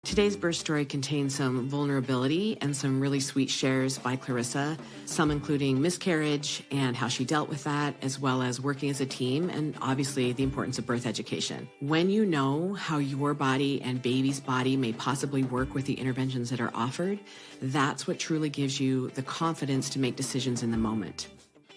Today's birth story contains some vulnerability and some really sweet shares by Clarisa, some including miscarriage and how she dealt with that, as well as working as a team and obviously the importance of birth education. When you know how your body and baby's body may possibly work with the interventions that are offered, that's what truly gives you the confidence to make decisions in the moment.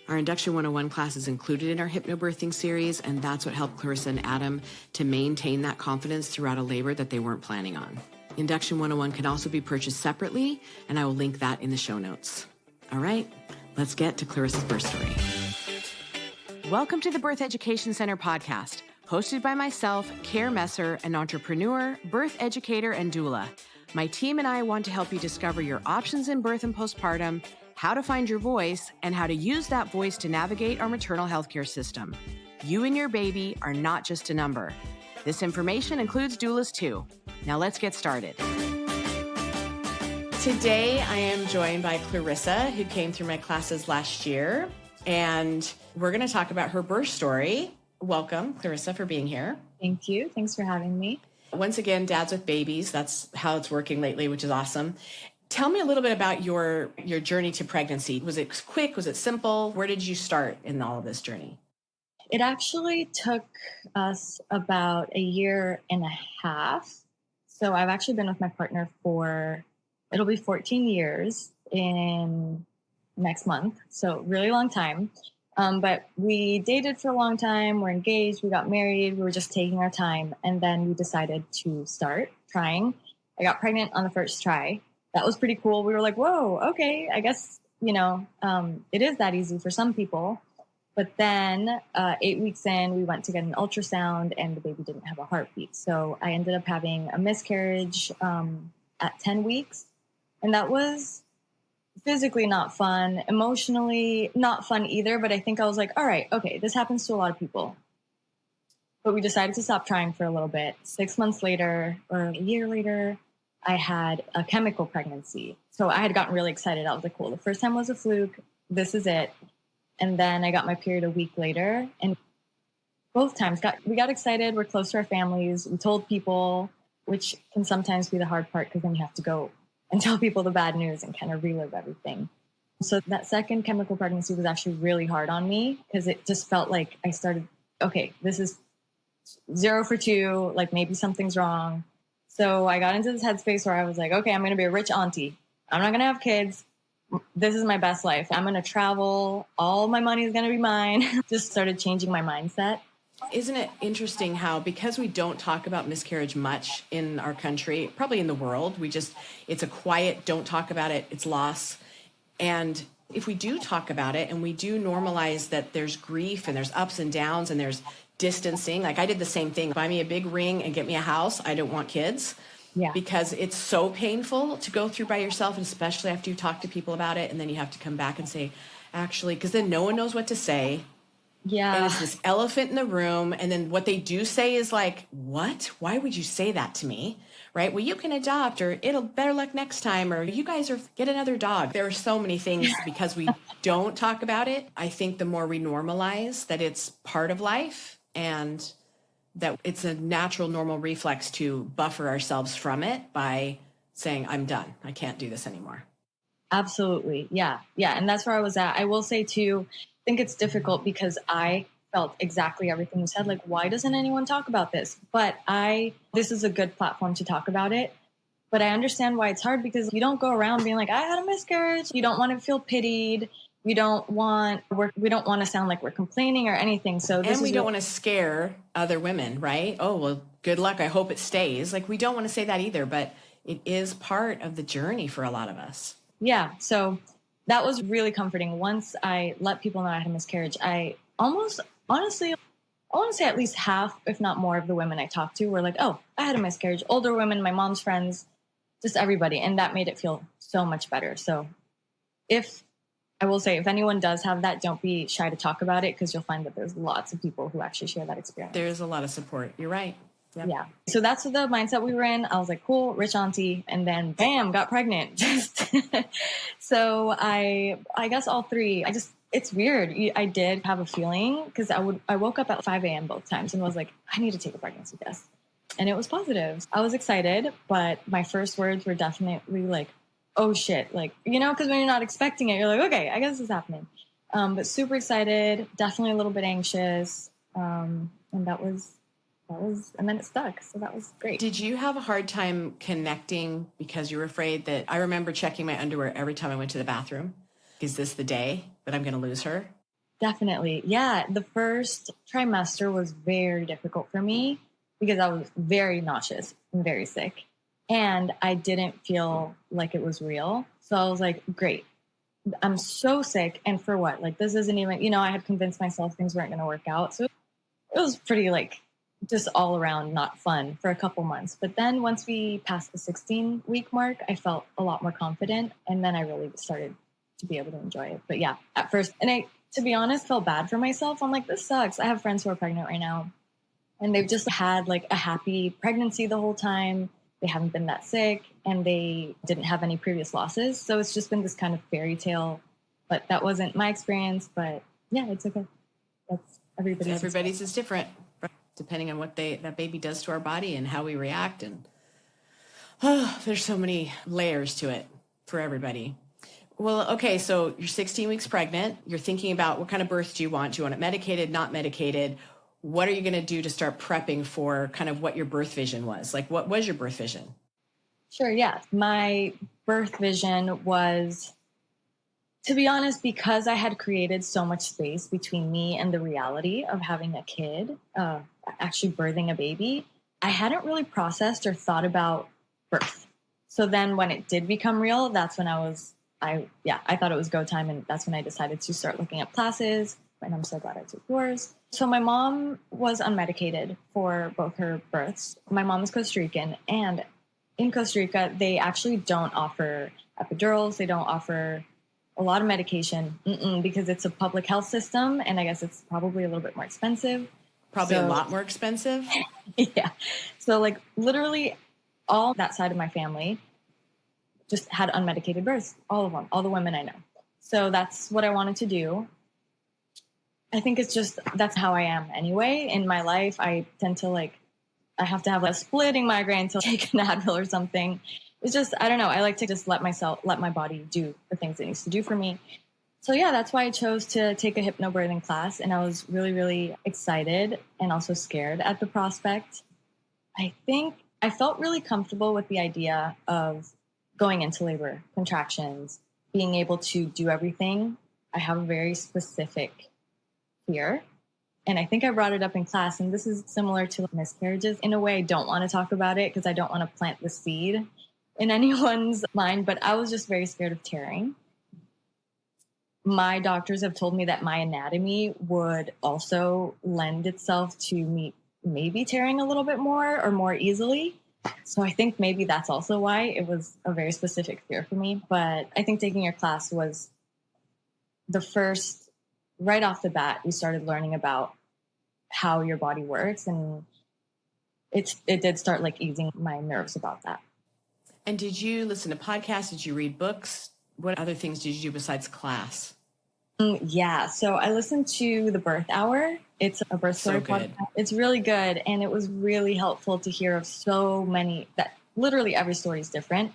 Our Induction 101 class is included in our Hypnobirthing series, and that's what helped Clarisa and Adam to maintain that confidence throughout a labor that they weren't planning on. Induction 101 can also be purchased separately, and I will link that in the show notes. All right, let's get to Clarisa's birth story. Welcome to the Birth Education Center podcast, hosted by myself, Care Messer, an entrepreneur, birth educator, and doula. My team and I want to help you discover your options in birth and postpartum, how to find your voice, and how to use that voice to navigate our maternal healthcare system. You and your baby are not just a number. This information includes doulas too. Now let's get started. Today I am joined by Clarisa, who came through my classes last year, and we're going to talk about her birth story. Welcome, Clarisa, for being here. Thank you. Thanks for having me. Once again, dads with babies. That's how it's working lately, which is awesome. Tell me a little bit about your journey to pregnancy. Was it quick? Was it simple? Where did you start in all of this journey? It actually took us about a year and a half. So I've actually been with my partner it'll be 14 years in next month. So really long time. But we dated for a long time. We're engaged. We got married. We were just taking our time. And then we decided to start trying. I got pregnant on the first try. That was pretty cool. We were like, whoa, okay. I guess, it is that easy for some people. But then 8 weeks in, we went to get an ultrasound and the baby didn't have a heartbeat. So I ended up having a miscarriage at 10 weeks. And that was physically not fun, emotionally not fun either. But I think I was like, all right, okay, this happens to a lot of people. But we decided to stop trying for a little bit. 6 months later or a year later, I had a chemical pregnancy. So I had gotten really excited. I was like, cool, the first time was a fluke. This is it. And then I got my period a week later, and both times we got excited. We're close to our families. We told people, which can sometimes be the hard part because then you have to go and tell people the bad news and kind of relive everything. So that second chemical pregnancy was actually really hard on me because it just felt like I started, okay, this is 0 for 2, like maybe something's wrong. So I got into this headspace where I was like, okay, I'm going to be a rich auntie. I'm not going to have kids. This is my best life. I'm going to travel. All my money is going to be mine. Just started changing my mindset. Isn't it interesting how, because we don't talk about miscarriage much in our country, probably in the world, it's a quiet, don't talk about it, it's loss. And if we do talk about it and we do normalize that there's grief and there's ups and downs and there's distancing, like I did the same thing, buy me a big ring and get me a house. I don't want kids. Yeah. Because it's so painful to go through by yourself, and especially after you talk to people about it, and then you have to come back and say, actually, because then no one knows what to say. Yeah. And it's this elephant in the room, and then what they do say is like, what? Why would you say that to me? Right? Well, you can adopt, or it'll better luck next time, or you guys get another dog. There are so many things because we don't talk about it. I think the more we normalize that it's part of life and that it's a natural, normal reflex to buffer ourselves from it by saying, I'm done. I can't do this anymore. Absolutely. Yeah. Yeah. And that's where I was at. I will say too, I think it's difficult because I felt exactly everything you said. Like, why doesn't anyone talk about this? But this is a good platform to talk about it. But I understand why it's hard because you don't go around being like, I had a miscarriage. You don't want to feel pitied. We don't want to sound like we're complaining or anything. And we don't want to scare other women, right? Oh, well, good luck. I hope it stays. Like, we don't want to say that either, but it is part of the journey for a lot of us. Yeah. So that was really comforting. Once I let people know I had a miscarriage, I honestly, I want to say at least half, if not more, of the women I talked to were like, oh, I had a miscarriage. Older women, my mom's friends, just everybody. And that made it feel so much better. So I will say, if anyone does have that, don't be shy to talk about it because you'll find that there's lots of people who actually share that experience. There's a lot of support. You're right. Yep. Yeah. So that's the mindset we were in. I was like, cool, rich auntie. And then bam, got pregnant. So I guess all three, it's weird. I did have a feeling because I woke up at 5 a.m. both times and was like, I need to take a pregnancy test. and it was positive. I was excited, but my first words were definitely like, oh shit. Like, because when you're not expecting it, you're like, okay, I guess this is happening. But super excited, definitely a little bit anxious. And and then it stuck. So that was great. Did you have a hard time connecting because you were afraid that I remember checking my underwear every time I went to the bathroom? Is this the day that I'm going to lose her? Definitely. Yeah. The first trimester was very difficult for me because I was very nauseous and very sick. And I didn't feel like it was real. So I was like, great. I'm so sick. And for what? Like, this isn't even, I had convinced myself things weren't going to work out. So it was pretty just all around not fun for a couple months. But then once we passed the 16-week mark, I felt a lot more confident. And then I really started to be able to enjoy it. But yeah, at first, and I, to be honest, felt bad for myself. I'm like, this sucks. I have friends who are pregnant right now and they've just had like a happy pregnancy the whole time. They haven't been that sick and they didn't have any previous losses. So it's just been this kind of fairy tale, but that wasn't my experience. But yeah, it's okay. That's everybody's is different, depending on what that baby does to our body and how we react. And there's so many layers to it for everybody. Well, okay, so you're 16 weeks pregnant. You're thinking about what kind of birth do you want? Do you want it medicated, not medicated? What are you going to do to start prepping for kind of what your birth vision was? Like, what was your birth vision? Sure, yeah. My birth vision was, to be honest, because I had created so much space between me and the reality of having a kid, actually birthing a baby, I hadn't really processed or thought about birth. So then when it did become real, that's when I thought it was go time. And that's when I decided to start looking at classes. And I'm so glad I took yours. So my mom was unmedicated for both her births. My mom is Costa Rican. And in Costa Rica, they actually don't offer epidurals. They don't offer a lot of medication because it's a public health system. And I guess it's probably a little bit more expensive. Probably a lot more expensive. Yeah. So like literally all that side of my family just had unmedicated births, all of them, all the women I know. So that's what I wanted to do. I think that's how I am anyway. In my life, I tend to I have to have a splitting migraine to take an Advil or something. It's just, I don't know. I like to just let my body do the things it needs to do for me. So yeah, that's why I chose to take a hypnobirthing class. And I was really, really excited and also scared at the prospect. I think I felt really comfortable with the idea of going into labor, contractions, being able to do everything. I have a very specific fear. And I think I brought it up in class. And this is similar to miscarriages. In a way, I don't want to talk about it because I don't want to plant the seed in anyone's mind. But I was just very scared of tearing. My doctors have told me that my anatomy would also lend itself to me maybe tearing a little bit more or more easily. So I think maybe that's also why it was a very specific fear for me. But I think taking your class was the first, right off the bat, we started learning about how your body works. And it did start easing my nerves about that. And did you listen to podcasts? Did you read books? What other things did you do besides class? Yeah. So I listened to The Birth Hour. It's a birth story podcast. It's really good. And it was really helpful to hear of so many that literally every story is different.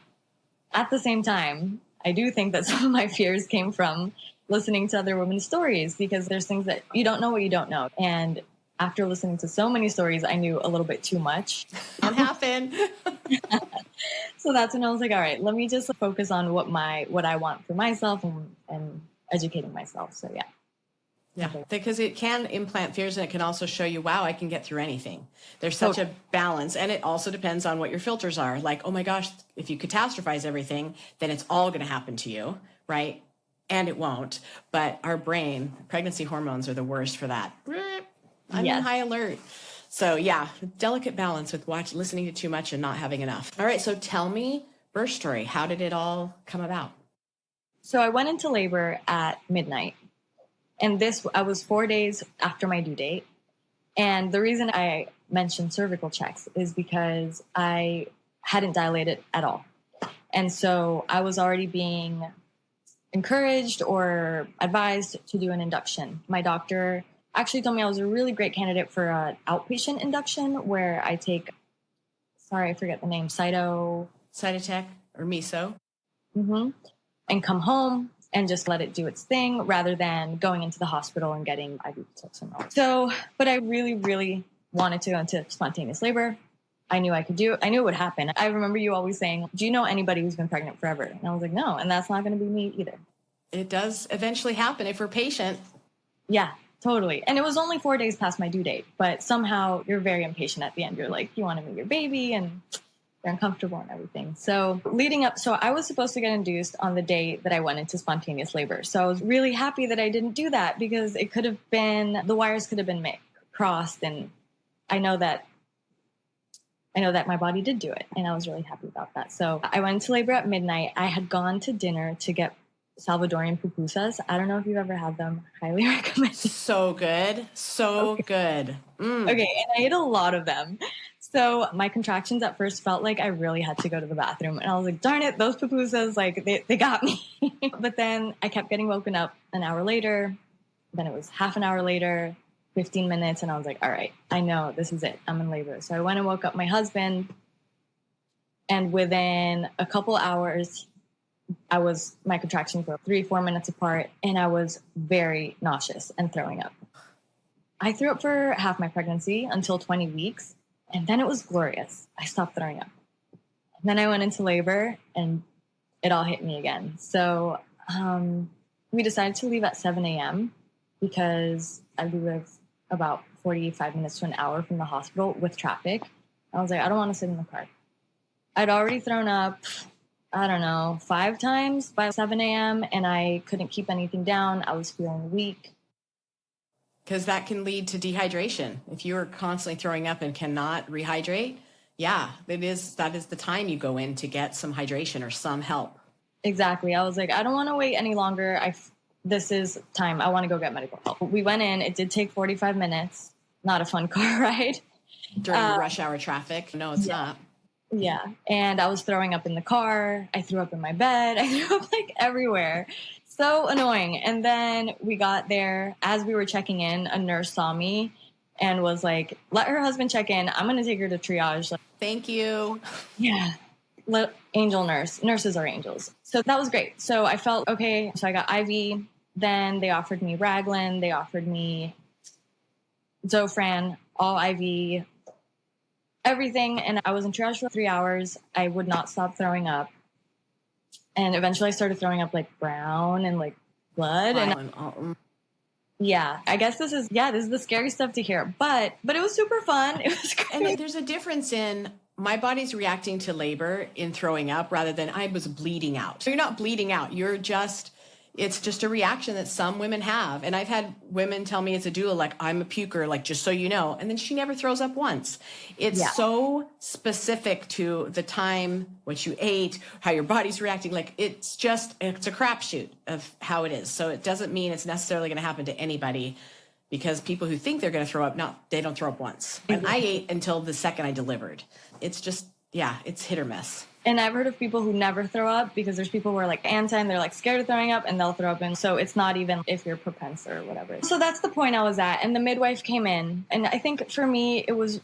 At the same time, I do think that some of my fears came from listening to other women's stories because there's things that you don't know what you don't know. And after listening to so many stories, I knew a little bit too much. That happened. So that's when I was like, all right, let me just focus on what I want for myself and educating myself. So yeah. Yeah, because it can implant fears and it can also show you, wow, I can get through anything. There's such a balance. And it also depends on what your filters are. Like, oh my gosh, if you catastrophize everything, then it's all going to happen to you, right? And it won't. But our brain, pregnancy hormones are the worst for that. I'm in high alert. So yeah, delicate balance with listening to too much and not having enough. All right, so tell me birth story. How did it all come about? So I went into labor at midnight. And I was 4 days after my due date. And the reason I mentioned cervical checks is because I hadn't dilated at all. And so I was already being encouraged or advised to do an induction. My doctor actually told me I was a really great candidate for an outpatient induction where I take sorry, I forget the name, Cytotec or miso. hmm and come home and just let it do its thing rather than going into the hospital and getting IV tips and all. So, but I really, really wanted to go into spontaneous labor. I knew I could do it. I knew it would happen. I remember you always saying, do you know anybody who's been pregnant forever? And I was like, no, and that's not going to be me either. It does eventually happen if we're patient. Yeah, totally. And it was only 4 days past my due date, but somehow you're very impatient at the end. You're like, you want to meet your baby and you're uncomfortable and everything. So leading up, so I was supposed to get induced on the day that I went into spontaneous labor. So I was really happy that I didn't do that because it could have been, the wires could have been crossed. And I know that my body did do it. And I was really happy about that. So I went into labor at midnight. I had gone to dinner to get Salvadorian pupusas. I don't know if you've ever had them. Highly recommend. So good. So good. Okay, and I ate a lot of them. So my contractions at first felt like I really had to go to the bathroom. And I was like, darn it, those pupusas, like they got me. But then I kept getting woken up an hour later. Then it was half an hour later, 15 minutes. And I was like, all right, I know this is it. I'm in labor. So I went and woke up my husband. And within a couple hours, my contractions were 3-4 minutes apart. And I was very nauseous and throwing up. I threw up for half my pregnancy until 20 weeks. And then it was glorious. I stopped throwing up. And then I went into labor and it all hit me again. So we decided to leave at 7 a.m. because I live about 45 minutes to an hour from the hospital with traffic. I was like, I don't want to sit in the car. I'd already thrown up, I don't know, 5 times by 7 a.m. and I couldn't keep anything down. I was feeling weak. Because that can lead to dehydration. If you're constantly throwing up and cannot rehydrate, that is the time you go in to get some hydration or some help. Exactly. I was like, I don't want to wait any longer. This is time. I want to go get medical help. We went in. It did take 45 minutes. Not a fun car ride. During rush hour traffic. No, it's not. Yeah. And I was throwing up in the car. I threw up in my bed. I threw up like everywhere. So annoying. And then we got there. As we were checking in, a nurse saw me and was like, let her husband check in. I'm going to take her to triage. Like, thank you. Yeah. Angel nurse. Nurses are angels. So that was great. So I felt okay. So I got IV. Then they offered me Raglan. They offered me Zofran, all IV, everything. And I was in triage for 3 hours. I would not stop throwing up. And eventually I started throwing up like brown and like blood. And yeah, I guess this is the scary stuff to hear. But it was super fun. It was great. And there's a difference in my body's reacting to labor in throwing up rather than I was bleeding out. So you're not bleeding out. It's just a reaction that some women have. And I've had women tell me it's a doula, like, I'm a puker, like, just so you know. And then she never throws up once. It's so specific to the time, what you ate, how your body's reacting. Like, it's a crapshoot of how it is. So it doesn't mean it's necessarily going to happen to anybody, because people who think they're going to throw up, they don't throw up once. And I ate until the second I delivered. It's just, it's hit or miss. And I've heard of people who never throw up because there's people who are like anti and they're like scared of throwing up and they'll throw up. And so it's not even if you're propense or whatever. So that's the point I was at. And the midwife came in. And I think for me, it was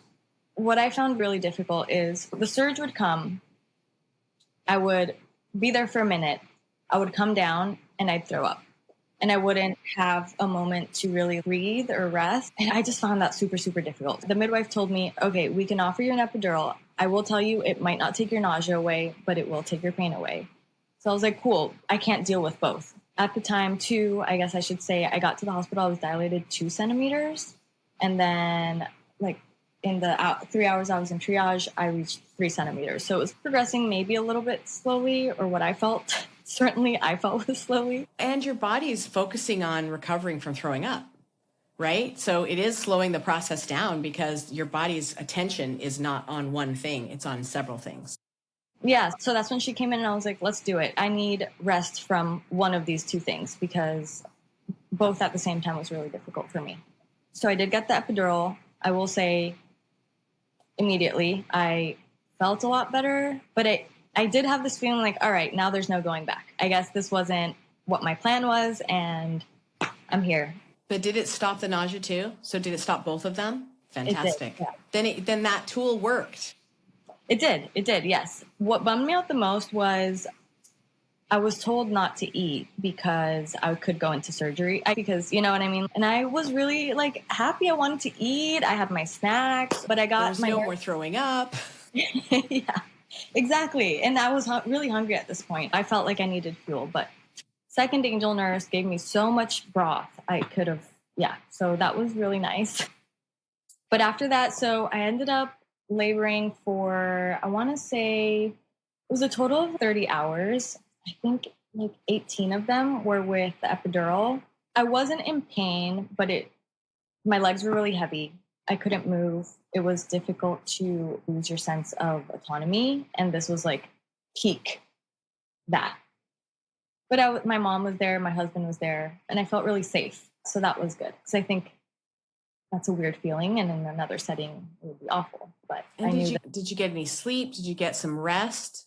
what I found really difficult is the surge would come. I would be there for a minute. I would come down and I'd throw up. And I wouldn't have a moment to really breathe or rest. And I just found that super, super difficult. The midwife told me, okay, we can offer you an epidural. I will tell you it might not take your nausea away, but it will take your pain away. So I was like, cool, I can't deal with both. At the time, too, I guess I should say, I got to the hospital, I was dilated 2 centimeters. And then, like, in the 3 hours I was in triage, I reached 3 centimeters. So it was progressing maybe a little bit slowly, or what I felt. Certainly I felt was slowly. And your body is focusing on recovering from throwing up, right? So it is slowing the process down because your body's attention is not on one thing. It's on several things. Yeah. So that's when she came in and I was like, let's do it. I need rest from one of these 2 things because both at the same time was really difficult for me. So I did get the epidural. I will say immediately I felt a lot better, but I did have this feeling like, all right, now there's no going back. I guess this wasn't what my plan was, and I'm here. But did it stop the nausea too? So did it stop both of them? Fantastic. It did, yeah. Then that tool worked. It did. It did. Yes. What bummed me out the most was I was told not to eat because I could go into surgery because you know what I mean? And I was really like happy. I wanted to eat. I had my snacks, but I There got was no more throwing up. yeah, exactly. And I was really hungry at this point. I felt like I needed fuel, but second angel nurse gave me so much broth. I could have, yeah. So that was really nice. But after that, so I ended up laboring for, I want to say it was a total of 30 hours. I think like 18 of them were with the epidural. I wasn't in pain, but my legs were really heavy. I couldn't move. It was difficult to lose your sense of autonomy. And this was like peak that. But my mom was there, my husband was there, and I felt really safe. So that was good. Because I think that's a weird feeling. And in another setting, it would be awful. But And I knew did you get any sleep? Did you get some rest?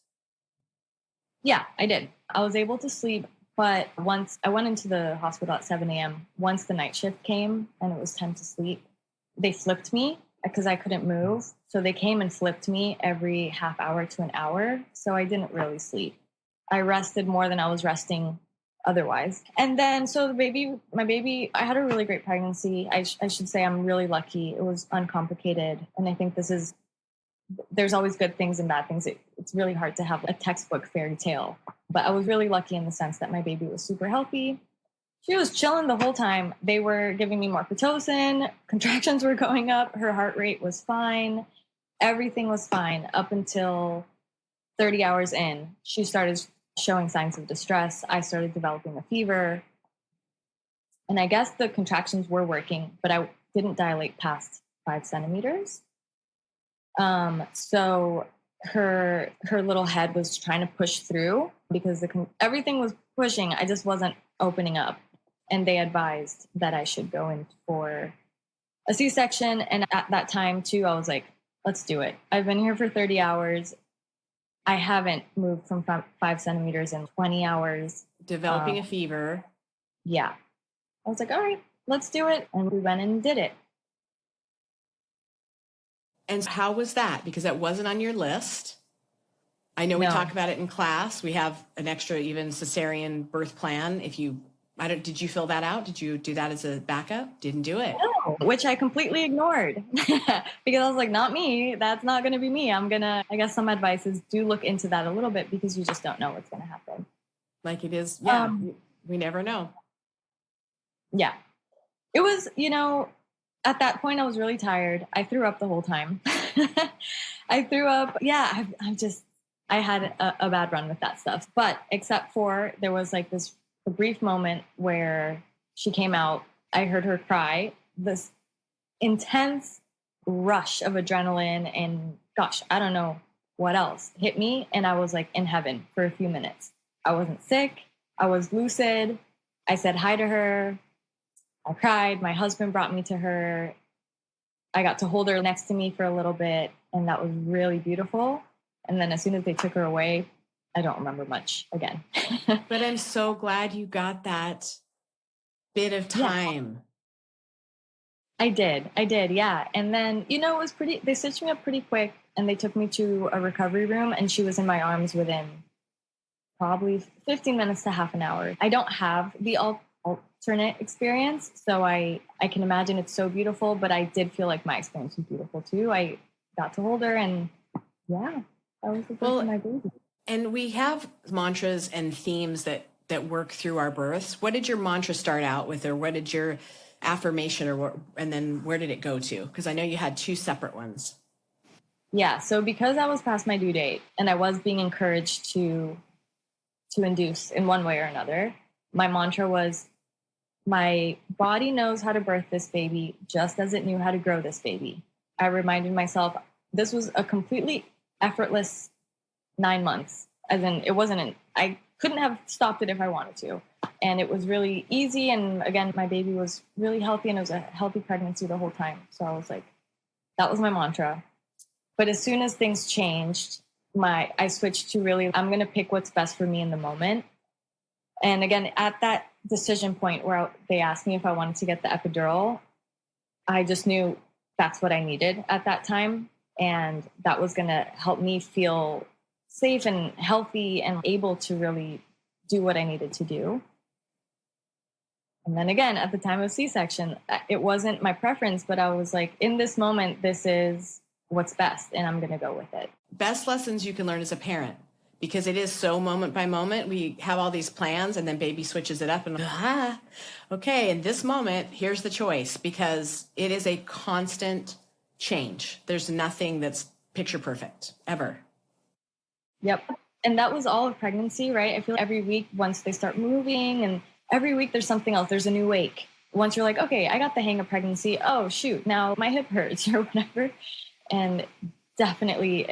yeah, I did. I was able to sleep. But once I went into the hospital at 7 a.m., once the night shift came and it was time to sleep, they flipped me because I couldn't move. So they came and flipped me every half hour to an hour. So I didn't really sleep. I rested more than I was resting otherwise. And then, so my baby, I had a really great pregnancy. I should say I'm really lucky. It was uncomplicated. And I think there's always good things and bad things. It's really hard to have a textbook fairy tale. But I was really lucky in the sense that my baby was super healthy. She was chilling the whole time. They were giving me more Pitocin. Contractions were going up. Her heart rate was fine. Everything was fine up until 30 hours in. She started showing signs of distress. I started developing a fever. And I guess the contractions were working, but I didn't dilate past 5 centimeters. So her little head was trying to push through because everything was pushing. I just wasn't opening up. And they advised that I should go in for a C-section. And at that time too, I was like, let's do it. I've been here for 30 hours. I haven't moved from 5 centimeters in 20 hours. Developing a fever. Yeah. I was like, all right, let's do it. And we went and did it. And how was that? Because that wasn't on your list. I know we talk about it in class. We have an extra even cesarean birth plan. Did you fill that out? Did you do that as a backup? Didn't do it. No, which I completely ignored because I was like, not me. That's not going to be me. I guess some advice is do look into that a little bit because you just don't know what's going to happen. Like it is. Yeah. We never know. Yeah. It was, at that point I was really tired. I threw up the whole time. I threw up. Yeah. I had a bad run with that stuff, but except for there was like a brief moment where she came out. I heard her cry. This intense rush of adrenaline and gosh, I don't know what else hit me. And I was like in heaven for a few minutes. I wasn't sick. I was lucid. I said hi to her. I cried. My husband brought me to her. I got to hold her next to me for a little bit. And that was really beautiful. And then as soon as they took her away, I don't remember much again. But I'm so glad you got that bit of time. I did. Yeah. And then, it was they stitched me up pretty quick and they took me to a recovery room and she was in my arms within probably 15 minutes to half an hour. I don't have the alternate experience. So I can imagine it's so beautiful, but I did feel like my experience was beautiful too. I got to hold her and yeah, that was the birth of my baby. And we have mantras and themes that work through our births. What did your mantra start out with, or what did your affirmation, and then where did it go to? Because I know you had two separate ones. Yeah. So because I was past my due date and I was being encouraged to induce in one way or another, my mantra was, my body knows how to birth this baby just as it knew how to grow this baby. I reminded myself this was a completely effortless 9 months. As in, I couldn't have stopped it if I wanted to. And it was really easy. And again, my baby was really healthy and it was a healthy pregnancy the whole time. So I was like, that was my mantra. But as soon as things changed, I switched to really, I'm going to pick what's best for me in the moment. And again, at that decision point where they asked me if I wanted to get the epidural, I just knew that's what I needed at that time. And that was going to help me feel safe and healthy and able to really do what I needed to do. And then again, at the time of C-section, it wasn't my preference, but I was like, in this moment, this is what's best, and I'm going to go with it. Best lessons you can learn as a parent, because it is so moment by moment. We have all these plans and then baby switches it up and okay, in this moment, here's the choice, because it is a constant change. There's nothing that's picture perfect ever. Yep. And that was all of pregnancy, right? I feel every week, once they start moving, and every week there's something else. There's a new ache. Once you're like, okay, I got the hang of pregnancy. Oh, shoot, now my hip hurts or whatever. And definitely,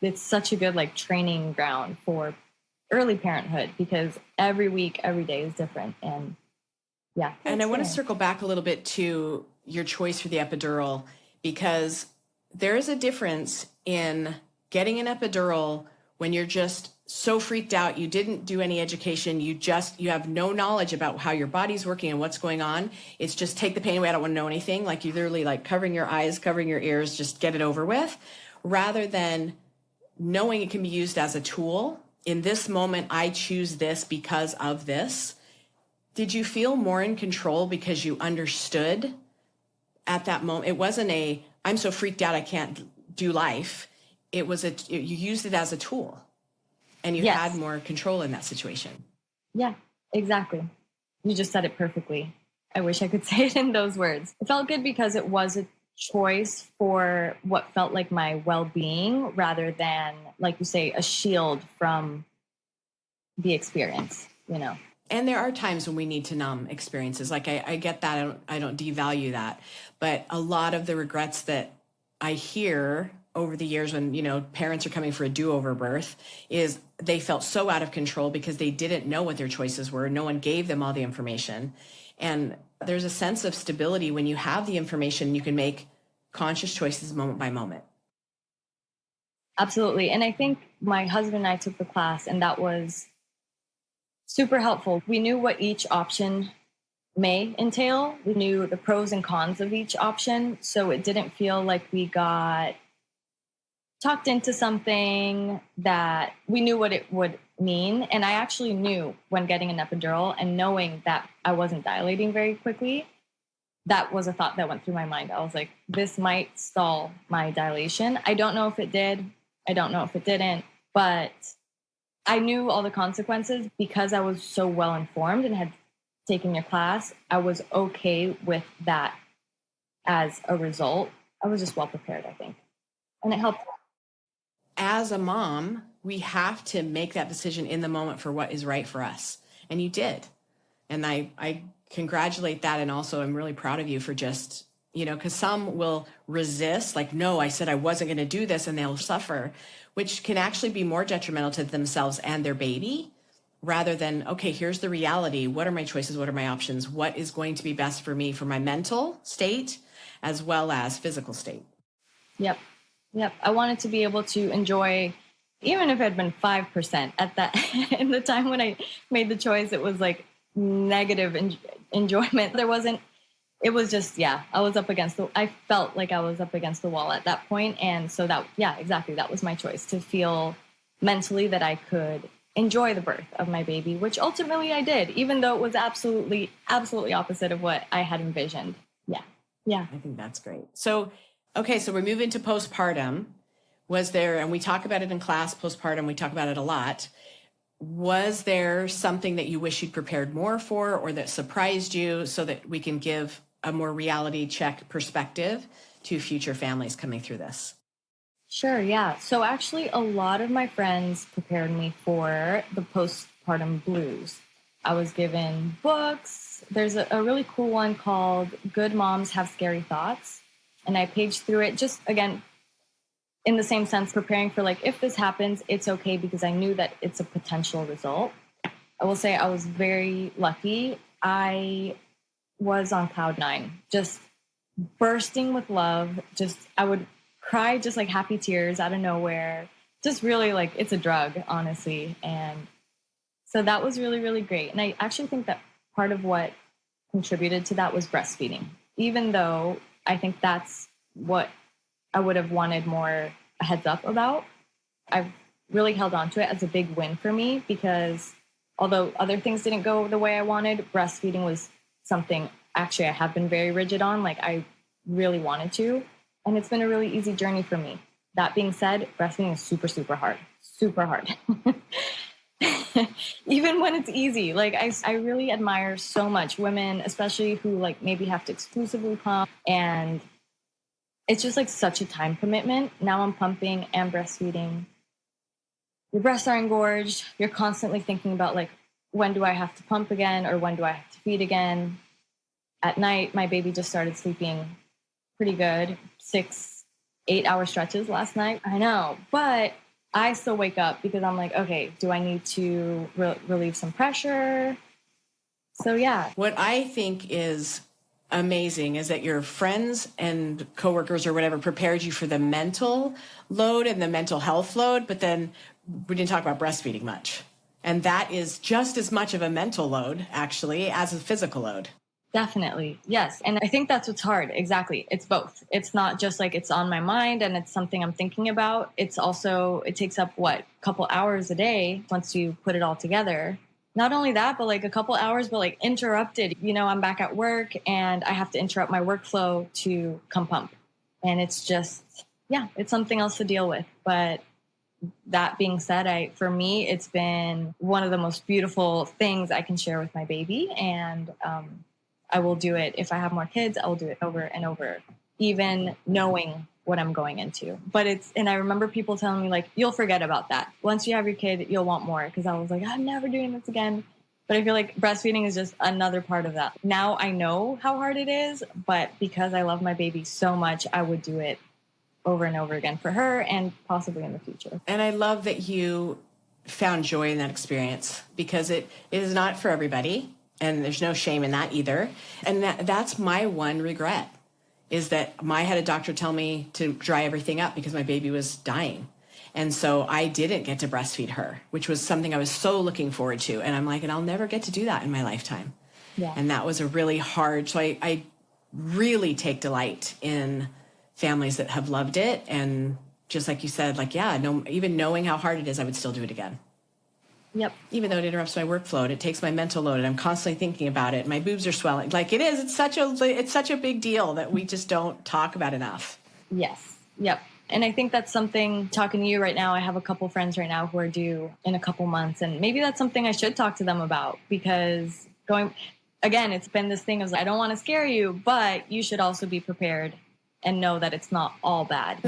it's such a good like training ground for early parenthood, because every week, every day is different. And yeah. And I want to circle back a little bit to your choice for the epidural, because there is a difference in getting an epidural when you're just so freaked out, you didn't do any education, you have no knowledge about how your body's working and what's going on. It's just take the pain away, I don't want to know anything. Like you're literally like covering your eyes, covering your ears, just get it over with, rather than knowing it can be used as a tool. In this moment, I choose this because of this. Did you feel more in control because you understood at that moment? It wasn't I'm so freaked out I can't do life. It was you used it as a tool, and you had more control in that situation. Yeah, exactly. You just said it perfectly. I wish I could say it in those words. It felt good because it was a choice for what felt like my well-being, rather than, like you say, a shield from the experience, you know. And there are times when we need to numb experiences. Like I get that. I don't devalue that. But a lot of the regrets that I hear over the years when, parents are coming for a do-over birth is they felt so out of control because they didn't know what their choices were. No one gave them all the information. And there's a sense of stability when you have the information, you can make conscious choices moment by moment. Absolutely. And I think my husband and I took the class, and that was super helpful. We knew what each option may entail. We knew the pros and cons of each option. So it didn't feel like we got talked into something that we knew what it would mean. And I actually knew when getting an epidural and knowing that I wasn't dilating very quickly, that was a thought that went through my mind. I was like, this might stall my dilation. I don't know if it did. I don't know if it didn't, but I knew all the consequences because I was so well informed and had taken your class. I was okay with that as a result. I was just well prepared, I think. And it helped. As a mom, we have to make that decision in the moment for what is right for us. And you did. And I congratulate that. And also I'm really proud of you for just, because some will resist, like, no, I said I wasn't going to do this, and they'll suffer, which can actually be more detrimental to themselves and their baby, rather than, okay, here's the reality. What are my choices? What are my options? What is going to be best for me, for my mental state as well as physical state? Yep. I wanted to be able to enjoy, even if it had been 5% at that, in the time when I made the choice, it was like negative enjoyment. It was just, I was up against I felt like I was up against the wall at that point. And so exactly. That was my choice, to feel mentally that I could enjoy the birth of my baby, which ultimately I did, even though it was absolutely opposite of what I had envisioned. Yeah. I think that's great. So, okay, so we're moving to postpartum. And we talk about it in class, postpartum, we talk about it a lot. Was there something that you wish you'd prepared more for, or that surprised you, so that we can give a more reality check perspective to future families coming through this? Sure, yeah. So actually, a lot of my friends prepared me for the postpartum blues. I was given books. There's a really cool one called Good Moms Have Scary Thoughts. And I paged through it, just, again, in the same sense, preparing for, like, if this happens, it's okay, because I knew that it's a potential result. I will say I was very lucky. I was on cloud nine, just bursting with love. I would cry just like happy tears out of nowhere. Just really, like, it's a drug, honestly. And so that was really, really great. And I actually think that part of what contributed to that was breastfeeding, even though I think that's what I would have wanted more a heads up about. I've really held on to it as a big win for me because although other things didn't go the way I wanted, breastfeeding was something actually I have been very rigid on. Like I really wanted to. And it's been a really easy journey for me. That being said, breastfeeding is super, super hard. Super hard. Even when it's easy. Like I really admire so much women, especially who like maybe have to exclusively pump, and it's just like such a time commitment. Now I'm pumping and breastfeeding. Your breasts are engorged. You're constantly thinking about like, when do I have to pump again or when do I have to feed again? At night, my baby just started sleeping pretty good, 6-8 hour stretches last night. I know, but I still wake up because I'm like, okay, do I need to relieve some pressure? So yeah. What I think is amazing is that your friends and coworkers or whatever prepared you for the mental load and the mental health load, but then we didn't talk about breastfeeding much. And that is just as much of a mental load, actually, as a physical load. Definitely. Yes. And I think that's what's hard. Exactly. It's both. It's not just like it's on my mind and it's something I'm thinking about. It's also, it takes up a couple hours a day once you put it all together. Not only that, but like a couple hours, but like interrupted. I'm back at work and I have to interrupt my workflow to come pump. And it's just, yeah, it's something else to deal with. But that being said, for me, it's been one of the most beautiful things I can share with my baby. And, I will do it. If I have more kids, I will do it over and over, even knowing what I'm going into. And I remember people telling me like, you'll forget about that. Once you have your kid, you'll want more. Cause I was like, I'm never doing this again. But I feel like breastfeeding is just another part of that. Now I know how hard it is, but because I love my baby so much, I would do it over and over again for her and possibly in the future. And I love that you found joy in that experience because it is not for everybody. And there's no shame in that either. And that's my one regret is that I had a doctor tell me to dry everything up because my baby was dying. And so I didn't get to breastfeed her, which was something I was so looking forward to. And I'm like, and I'll never get to do that in my lifetime. Yeah. And that was a really hard, so I really take delight in families that have loved it. And just like you said, like, yeah, no, even knowing how hard it is, I would still do it again. Yep. Even though it interrupts my workflow and it takes my mental load and I'm constantly thinking about it. My boobs are swelling. Like it is. It's such a big deal that we just don't talk about enough. Yes. Yep. And I think that's something, talking to you right now, I have a couple friends right now who are due in a couple months. And maybe that's something I should talk to them about because again, it's been this thing of I don't want to scare you, but you should also be prepared and know that it's not all bad.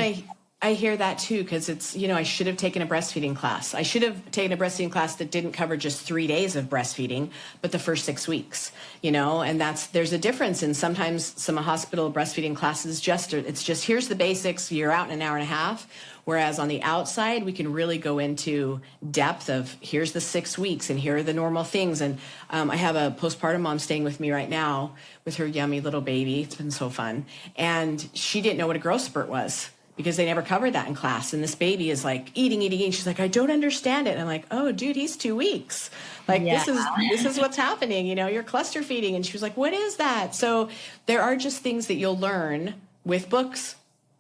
I hear that too, because it's, I should have taken a breastfeeding class. I should have taken a breastfeeding class that didn't cover just 3 days of breastfeeding, but the first 6 weeks, and there's a difference in sometimes some hospital breastfeeding classes, it's just, here's the basics, you're out in an hour and a half. Whereas on the outside, we can really go into depth of here's the 6 weeks and here are the normal things. And I have a postpartum mom staying with me right now with her yummy little baby. It's been so fun. And she didn't know what a growth spurt was, because they never covered that in class. And this baby is like eating. She's like, I don't understand it. And I'm like, oh, dude, he's 2 weeks. Like, yeah. This is what's happening. You're cluster feeding. And she was like, what is that? So there are just things that you'll learn with books,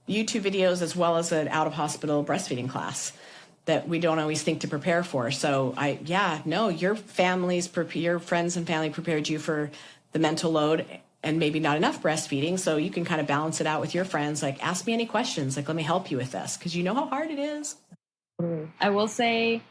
YouTube videos, as well as an out-of-hospital breastfeeding class that we don't always think to prepare for. So your friends and family prepared you for the mental load and maybe not enough breastfeeding, so you can kind of balance it out with your friends. Like, ask me any questions. Like, let me help you with this, because you know how hard it is. I will say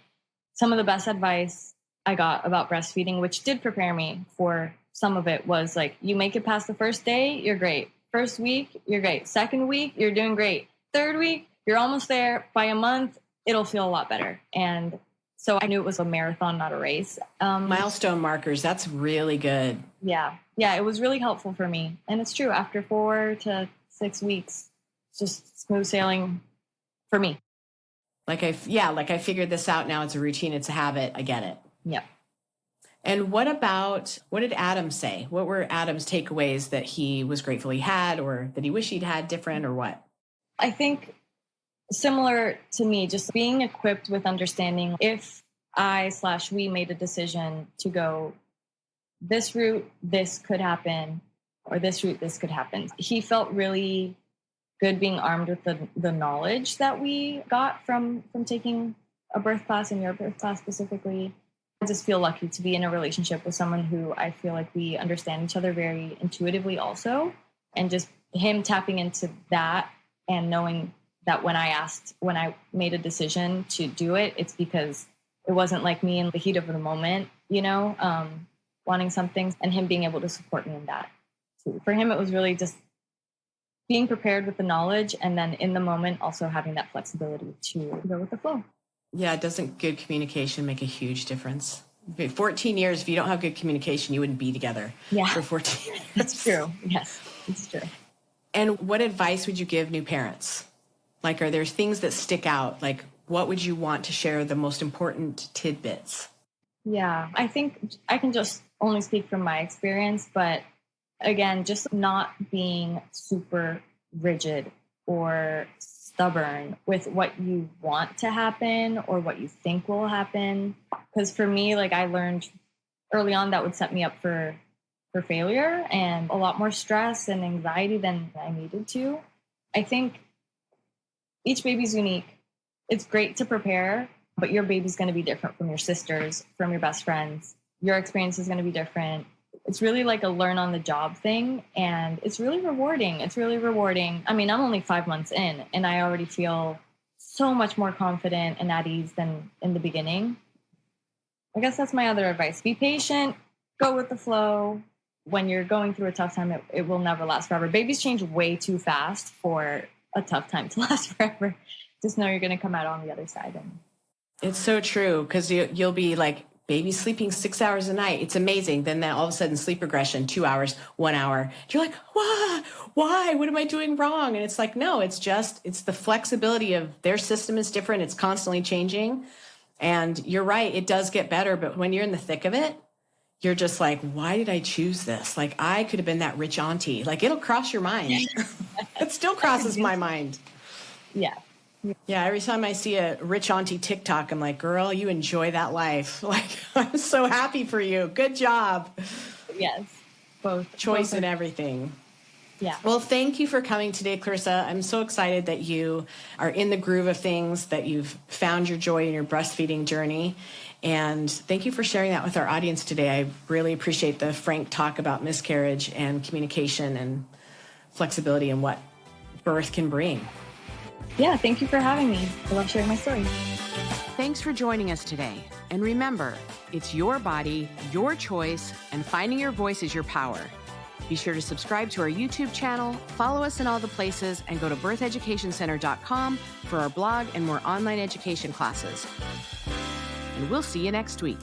some of the best advice I got about breastfeeding, which did prepare me for some of it, was like, you make it past the first day, you're great. First week, you're great. Second week, you're doing great. Third week, you're almost there. By a month, it'll feel a lot better. And so I knew it was a marathon, not a race. Milestone markers, that's really good. Yeah. Yeah, it was really helpful for me. And it's true, after 4 to 6 weeks, just smooth sailing for me. Like I figured this out now. It's a routine. It's a habit. I get it. Yep. And what did Adam say? What were Adam's takeaways that he was grateful he had, or that he wished he'd had different, or what? I think similar to me, just being equipped with understanding if we made a decision to go this route, this could happen, or this route, this could happen. He felt really good being armed with the knowledge that we got from taking a birth class and your birth class specifically. I just feel lucky to be in a relationship with someone who I feel like we understand each other very intuitively also. And just him tapping into that and knowing that when I made a decision to do it, it's because it wasn't like me in the heat of the moment, wanting something, and him being able to support me in that too. For him, it was really just being prepared with the knowledge, and then in the moment also having that flexibility to go with the flow. Yeah, doesn't good communication make a huge difference? 14 years, if you don't have good communication, you wouldn't be together for 14 years. That's true. Yes, it's true. And what advice would you give new parents? Like, are there things that stick out? Like, what would you want to share the most important tidbits? Yeah, I think I can just only speak from my experience, but again, just not being super rigid or stubborn with what you want to happen or what you think will happen. Because for me, like, I learned early on that would set me up for failure and a lot more stress and anxiety than I needed to. I think each baby's unique. It's great to prepare, but your baby's going to be different from your sisters, from your best friends. Your experience is going to be different. It's really like a learn on the job thing, and it's really rewarding. I mean, I'm only 5 months in, and I already feel so much more confident and at ease than in the beginning. I guess that's my other advice. Be patient, go with the flow. When you're going through a tough time, it will never last forever. Babies change way too fast for a tough time to last forever. Just know you're going to come out on the other side. It's so true, because you'll be like, baby sleeping 6 hours a night. It's amazing. Then all of a sudden, sleep regression, 2 hours, 1 hour. You're like, why? What am I doing wrong? And it's like, no, it's the flexibility of their system is different. It's constantly changing. And you're right. It does get better. But when you're in the thick of it, you're just like, why did I choose this? Like, I could have been that rich auntie. Like, it'll cross your mind. It still crosses my mind. Yeah. Yeah, every time I see a rich auntie TikTok, I'm like, girl, you enjoy that life. Like, I'm so happy for you. Good job. Yes. Both. Choice and everything. Yeah. Well, thank you for coming today, Clarisa. I'm so excited that you are in the groove of things, that you've found your joy in your breastfeeding journey. And thank you for sharing that with our audience today. I really appreciate the frank talk about miscarriage and communication and flexibility and what birth can bring. Yeah, thank you for having me. I love sharing my story. Thanks for joining us today. And remember, it's your body, your choice, and finding your voice is your power. Be sure to subscribe to our YouTube channel, follow us in all the places, and go to birtheducationcenter.com for our blog and more online education classes. And we'll see you next week.